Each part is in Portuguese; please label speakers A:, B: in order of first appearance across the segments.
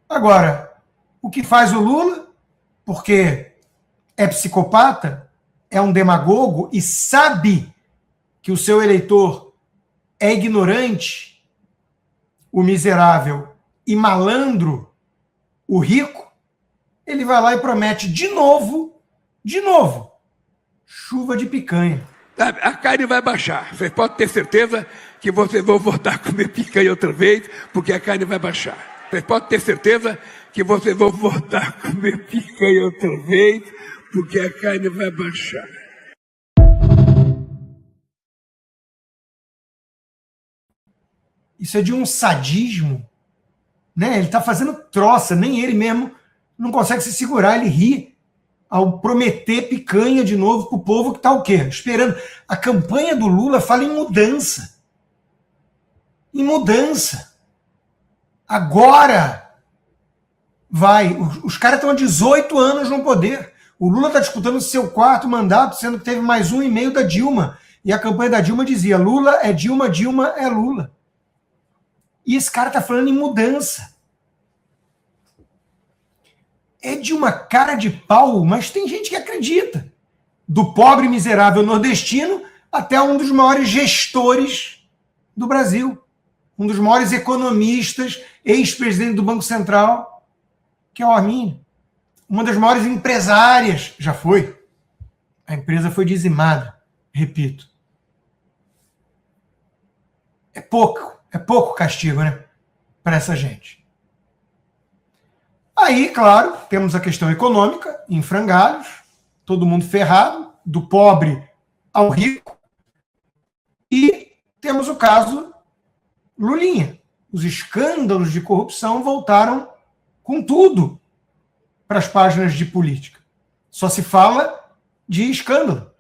A: Agora, o que faz o Lula, porque é psicopata, é um demagogo e sabe que o seu eleitor é ignorante, o miserável e malandro, o rico, ele vai lá e promete de novo, chuva de picanha.
B: A carne vai baixar. Você pode ter certeza que vocês vão voltar a comer picanha outra vez, porque a carne vai baixar. Você pode ter certeza que vocês vão voltar a comer picanha outra vez, porque a carne vai baixar.
A: Isso é de um sadismo, né? Ele está fazendo troça, nem ele mesmo não consegue se segurar, ele ri ao prometer picanha de novo para o povo que está o quê? Esperando. A campanha do Lula fala em mudança. Em mudança. Agora vai. Os caras estão há 18 anos no poder. O Lula está disputando o seu 4º mandato, sendo que teve mais 1,5 da Dilma. E a campanha da Dilma dizia: Lula é Dilma, Dilma é Lula. E esse cara está falando em mudança. É de uma cara de pau, mas tem gente que acredita. Do pobre miserável nordestino até um dos maiores gestores do Brasil. Um dos maiores economistas, ex-presidente do Banco Central, que é o Arminio. Uma das maiores empresárias, já foi. A empresa foi dizimada, repito. É pouco castigo, né? Para essa gente. Aí, claro, temos a questão econômica, em frangalhos, todo mundo ferrado, do pobre ao rico. E temos o caso Lulinha. Os escândalos de corrupção voltaram com tudo para as páginas de política. Só se fala de escândalo.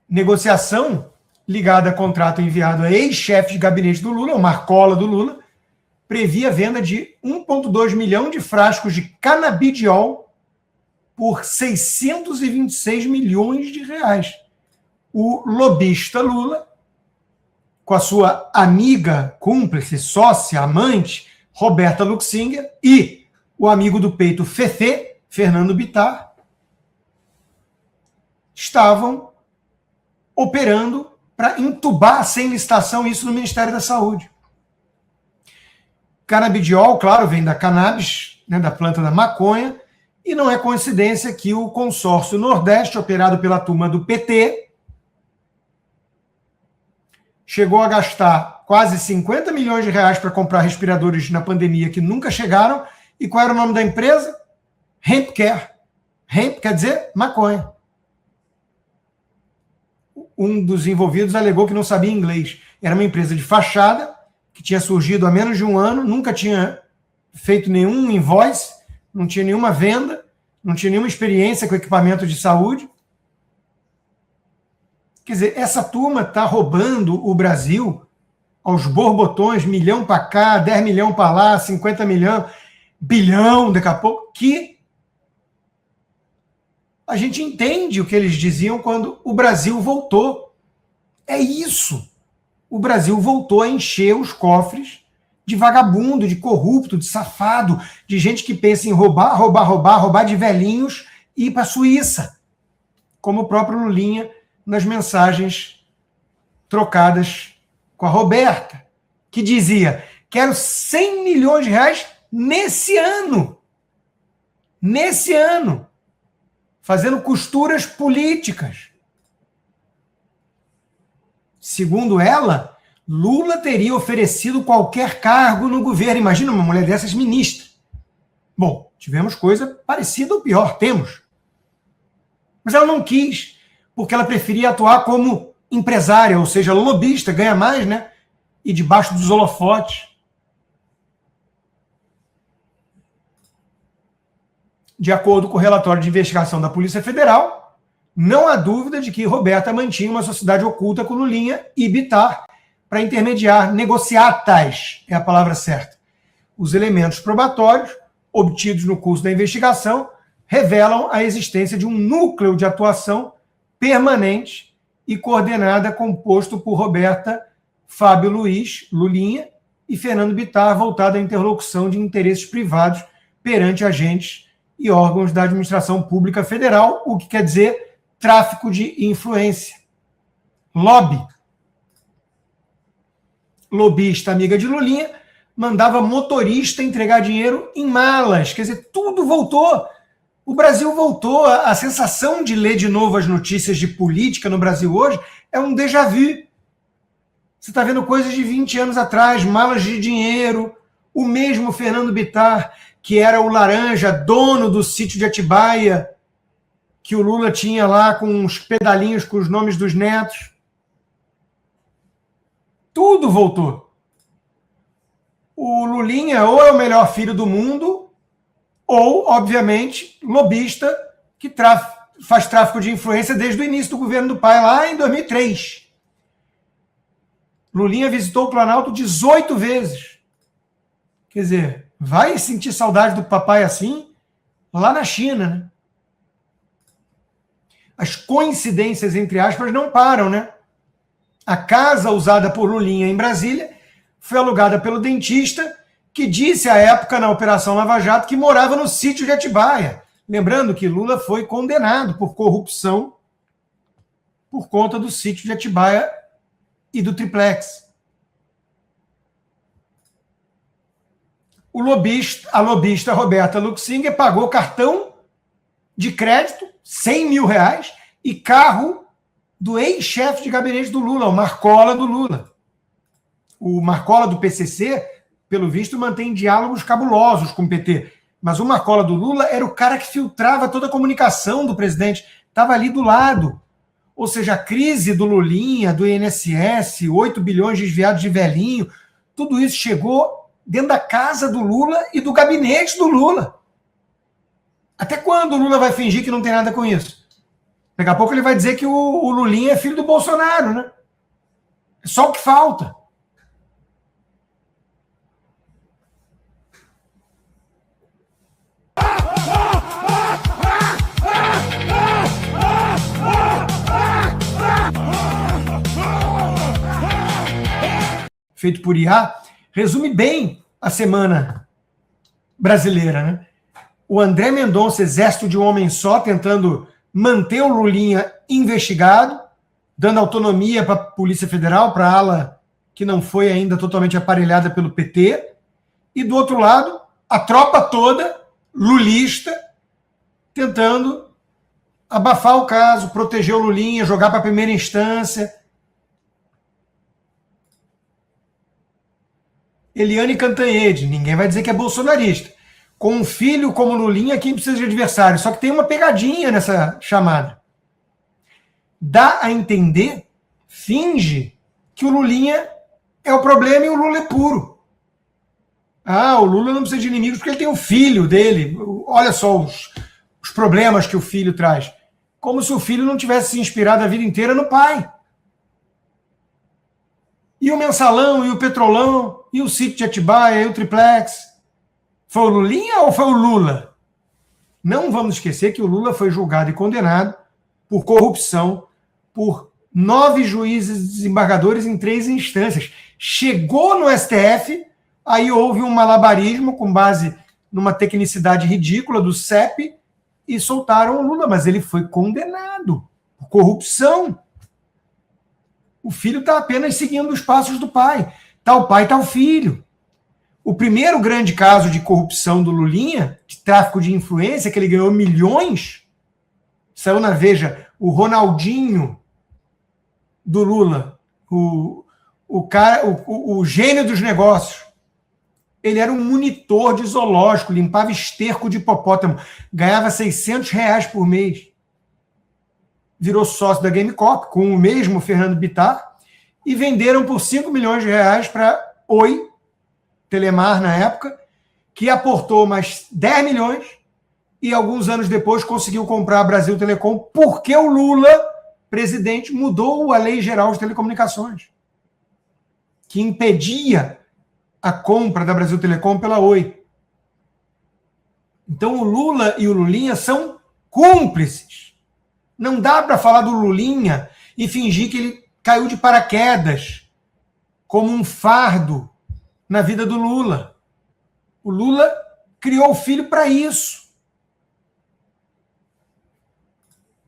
A: Negociação ligada a contrato enviado a ex-chefe de gabinete do Lula, o Marcola do Lula, previa a venda de 1,2 milhão de frascos de canabidiol por 626 milhões de reais. O lobista Lula, com a sua amiga, cúmplice, sócia, amante, Roberta Luxinger, e o amigo do peito Fefe, Fernando Bittar, estavam operando para entubar sem licitação isso no Ministério da Saúde. Canabidiol, claro, vem da cannabis, né, da planta da maconha, e não é coincidência que o consórcio Nordeste, operado pela turma do PT, chegou a gastar quase 50 milhões de reais para comprar respiradores na pandemia que nunca chegaram. E qual era o nome da empresa? Hempcare. Hemp quer dizer maconha. Um dos envolvidos alegou que não sabia inglês. Era uma empresa de fachada, que tinha surgido há menos de um ano, nunca tinha feito nenhum invoice, não tinha nenhuma venda, não tinha nenhuma experiência com equipamento de saúde. Quer dizer, essa turma está roubando o Brasil aos borbotões, 1 milhão para cá, 10 milhões para lá, 50 milhões, bilhão daqui a pouco, que a gente entende o que eles diziam quando o Brasil voltou. É isso. O Brasil voltou a encher os cofres de vagabundo, de corrupto, de safado, de gente que pensa em roubar de velhinhos e ir para a Suíça, como o próprio Lulinha nas mensagens trocadas com a Roberta, que dizia: quero 100 milhões de reais nesse ano, fazendo costuras políticas. Segundo ela, Lula teria oferecido qualquer cargo no governo. Imagina uma mulher dessas ministra. Bom, tivemos coisa parecida ou pior, temos. Mas ela não quis, porque ela preferia atuar como empresária, ou seja, lobista, ganha mais, né? E debaixo dos holofotes. De acordo com o relatório de investigação da Polícia Federal, não há dúvida de que Roberta mantinha uma sociedade oculta com Lulinha e Bittar para intermediar, negociatas, é a palavra certa. Os elementos probatórios obtidos no curso da investigação revelam a existência de um núcleo de atuação permanente e coordenada, composto por Roberta, Fábio Luiz, Lulinha, e Fernando Bittar voltado à interlocução de interesses privados perante agentes e órgãos da administração pública federal, o que quer dizer tráfico de influência. Lobby. Lobista amiga de Lulinha mandava motorista entregar dinheiro em malas. Quer dizer, tudo voltou. O Brasil voltou. A sensação de ler de novo as notícias de política no Brasil hoje é um déjà vu. Você está vendo coisas de 20 anos atrás, malas de dinheiro. O mesmo Fernando Bittar, que era o laranja, dono do sítio de Atibaia, que o Lula tinha lá com uns pedalinhos com os nomes dos netos. Tudo voltou. O Lulinha ou é o melhor filho do mundo, ou, obviamente, lobista que faz tráfico de influência desde o início do governo do pai, lá em 2003. Lulinha visitou o Planalto 18 vezes. Quer dizer, vai sentir saudade do papai assim? Lá na China, né? As coincidências, entre aspas, não param, né? A casa usada por Lulinha em Brasília foi alugada pelo dentista, que disse à época, na Operação Lava Jato, que morava no sítio de Atibaia. Lembrando que Lula foi condenado por corrupção por conta do sítio de Atibaia e do triplex. A lobista Roberta Luxinger pagou cartão de crédito, 100 mil reais, e carro do ex-chefe de gabinete do Lula, o Marcola do Lula. O Marcola do PCC, pelo visto, mantém diálogos cabulosos com o PT. Mas o Marcola do Lula era o cara que filtrava toda a comunicação do presidente. Estava ali do lado. Ou seja, a crise do Lulinha, do INSS, 8 bilhões desviados de velhinho, tudo isso chegou dentro da casa do Lula e do gabinete do Lula. Até quando o Lula vai fingir que não tem nada com isso? Daqui a pouco ele vai dizer que o Lulinha é filho do Bolsonaro, né? É só o que falta. Feito por IA, resume bem a semana brasileira, né? O André Mendonça, exército de um homem só, tentando manter o Lulinha investigado, dando autonomia para a Polícia Federal, para a ala que não foi ainda totalmente aparelhada pelo PT, e do outro lado, a tropa toda, lulista, tentando abafar o caso, proteger o Lulinha, jogar para a primeira instância. Eliane Cantanhede, ninguém vai dizer que é bolsonarista. Com um filho como Lulinha, quem precisa de adversário? Só que tem uma pegadinha nessa chamada. Dá a entender, finge, que o Lulinha é o problema e o Lula é puro. Ah, o Lula não precisa de inimigos porque ele tem o filho dele. Olha só os problemas que o filho traz. Como se o filho não tivesse se inspirado a vida inteira no pai. E o mensalão, e o petrolão, e o sítio de Atibaia, e o triplex. Foi o Lulinha ou foi o Lula? Não vamos esquecer que o Lula foi julgado e condenado por corrupção por 9 juízes desembargadores em 3 instâncias. Chegou no STF, aí houve um malabarismo com base numa tecnicidade ridícula do CEP e soltaram o Lula, mas ele foi condenado por corrupção. O filho está apenas seguindo os passos do pai. Tal pai, tal filho. O primeiro grande caso de corrupção do Lulinha, de tráfico de influência, que ele ganhou milhões, saiu na Veja, o Ronaldinho do Lula, o gênio dos negócios. Ele era um monitor de zoológico, limpava esterco de hipopótamo, ganhava 600 reais por mês. Virou sócio da Gamecock, com o mesmo Fernando Bittar, e venderam por 5 milhões de reais para Oi, Telemar na época, que aportou mais 10 milhões e alguns anos depois conseguiu comprar a Brasil Telecom porque o Lula, presidente, mudou a Lei Geral de Telecomunicações, que impedia a compra da Brasil Telecom pela Oi. Então o Lula e o Lulinha são cúmplices. Não dá para falar do Lulinha e fingir que ele caiu de paraquedas como um fardo na vida do Lula. O Lula criou o filho para isso.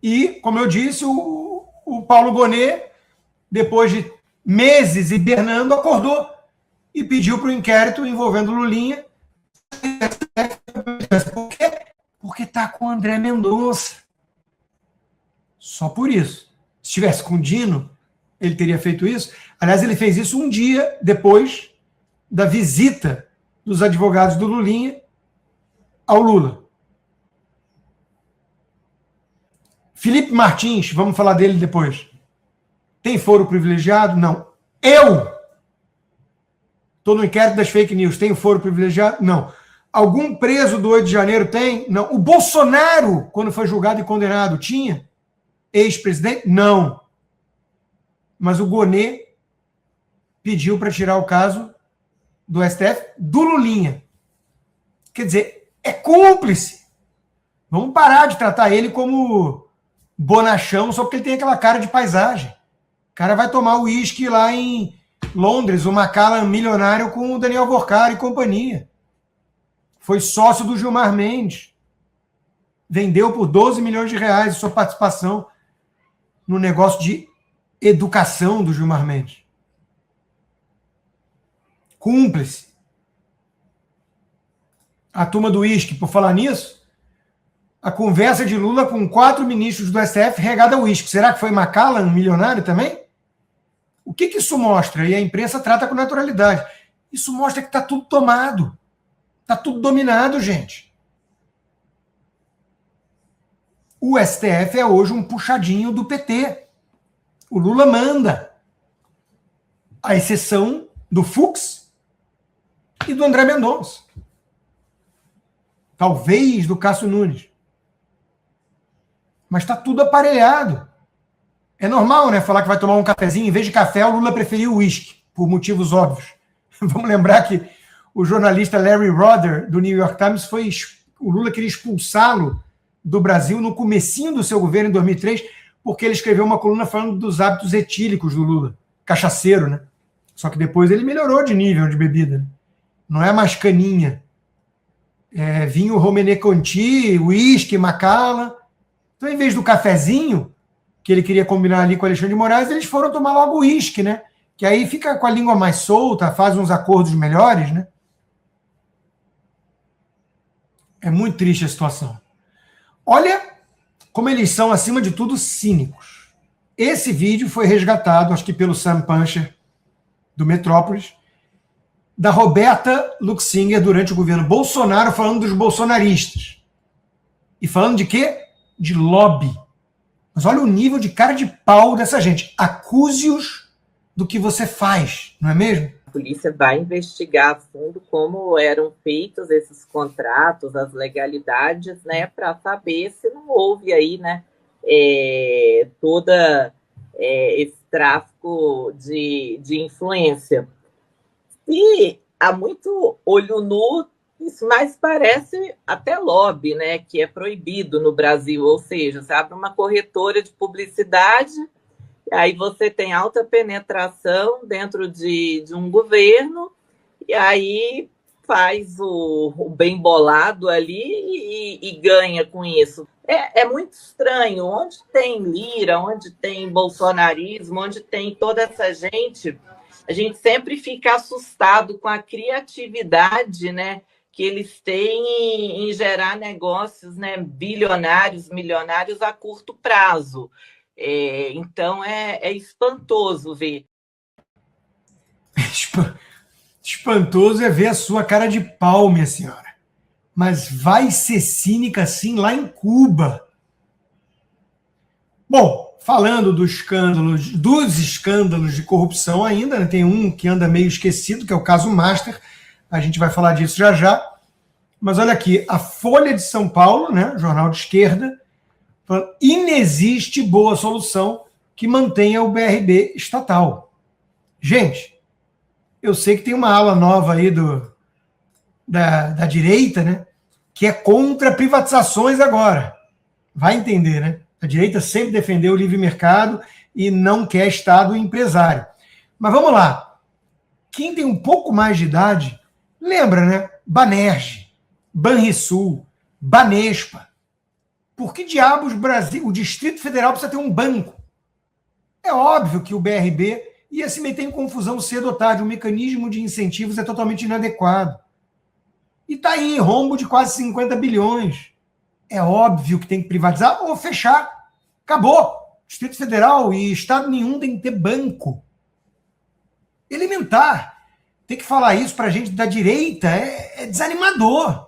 A: E, como eu disse, o Paulo Gonet, depois de meses hibernando, acordou e pediu para o inquérito envolvendo Lulinha. Por quê? Porque está com o André Mendonça. Só por isso. Se estivesse com o Dino, ele teria feito isso. Aliás, ele fez isso um dia depois da visita dos advogados do Lulinha ao Lula. Felipe Martins, vamos falar dele depois. Tem foro privilegiado? Não. Eu estou no inquérito das fake news. Tenho foro privilegiado? Não. Algum preso do 8 de janeiro tem? Não. O Bolsonaro, quando foi julgado e condenado, tinha? Ex-presidente? Não. Mas o Gonet pediu para tirar o caso do STF do Lulinha. Quer dizer, é cúmplice. Vamos parar de tratar ele como bonachão só porque ele tem aquela cara de paisagem. O cara vai tomar uísque lá em Londres, o Macallan milionário com o Daniel Vorcar e companhia. Foi sócio do Gilmar Mendes. Vendeu por 12 milhões de reais sua participação no negócio de educação do Gilmar Mendes. Cúmplice. A turma do uísque, por falar nisso, a conversa de Lula com 4 ministros do STF regada a uísque. Será que foi Macallan, milionário também? O que isso mostra? E a imprensa trata com naturalidade. Isso mostra que está tudo tomado. Está tudo dominado, gente. O STF é hoje um puxadinho do PT. O Lula manda. À exceção do Fux e do André Mendonça. Talvez do Cássio Nunes. Mas está tudo aparelhado. É normal, né? Falar que vai tomar um cafezinho. Em vez de café, o Lula preferiu o uísque, por motivos óbvios. Vamos lembrar que o jornalista Larry Roder, do New York Times, o Lula queria expulsá-lo do Brasil no comecinho do seu governo, em 2003, porque ele escreveu uma coluna falando dos hábitos etílicos do Lula. Cachaceiro, né? Só que depois ele melhorou de nível de bebida. Né? Não é mais caninha. É vinho Romanée Conti, uísque, Macallan. Então, em vez do cafezinho, que ele queria combinar ali com o Alexandre de Moraes, eles foram tomar logo uísque, né? Que aí fica com a língua mais solta, faz uns acordos melhores, né? É muito triste a situação. Olha como eles são, acima de tudo, cínicos. Esse vídeo foi resgatado, acho que pelo Sam Puncher, do Metrópolis, da Roberta Luxinger durante o governo Bolsonaro, falando dos bolsonaristas. E falando de quê? De lobby. Mas olha o nível de cara de pau dessa gente. Acuse-os do que você faz, não é mesmo?
C: A polícia vai investigar a fundo como eram feitos esses contratos, as legalidades, né, para saber se não houve aí, né, toda esse tráfico de influência. E há muito olho nu, isso mais parece até lobby, né, que é proibido no Brasil, ou seja, você abre uma corretora de publicidade, aí você tem alta penetração dentro de um governo, e aí faz o bem bolado ali e ganha com isso. É muito estranho, onde tem Lira, onde tem bolsonarismo, onde tem toda essa gente, a gente sempre fica assustado com a criatividade, né, que eles têm em gerar negócios, né, bilionários, milionários a curto prazo. Então é espantoso ver.
A: Espantoso é ver a sua cara de pau, minha senhora. Mas vai ser cínica assim lá em Cuba. Bom, falando dos escândalos de corrupção ainda, né, tem um que anda meio esquecido, que é o caso Master. A gente vai falar disso já já. Mas olha aqui, a Folha de São Paulo, né, jornal de esquerda, falando, inexiste boa solução que mantenha o BRB estatal. Gente, eu sei que tem uma ala nova aí da direita, né, que é contra privatizações agora. Vai entender, né? A direita sempre defendeu o livre mercado e não quer Estado empresário. Mas vamos lá. quem tem um pouco mais de idade, lembra, né? Banerj, Banrisul, Banespa. Por que diabos o Distrito Federal precisa ter um banco? É óbvio que o BRB ia se meter em confusão cedo ou tarde. O mecanismo de incentivos é totalmente inadequado. E está aí em rombo de quase 50 bilhões. É óbvio que tem que privatizar ou fechar. Acabou. Distrito Federal e Estado nenhum tem que ter banco. Elementar. Ter que falar isso para a gente da direita é desanimador.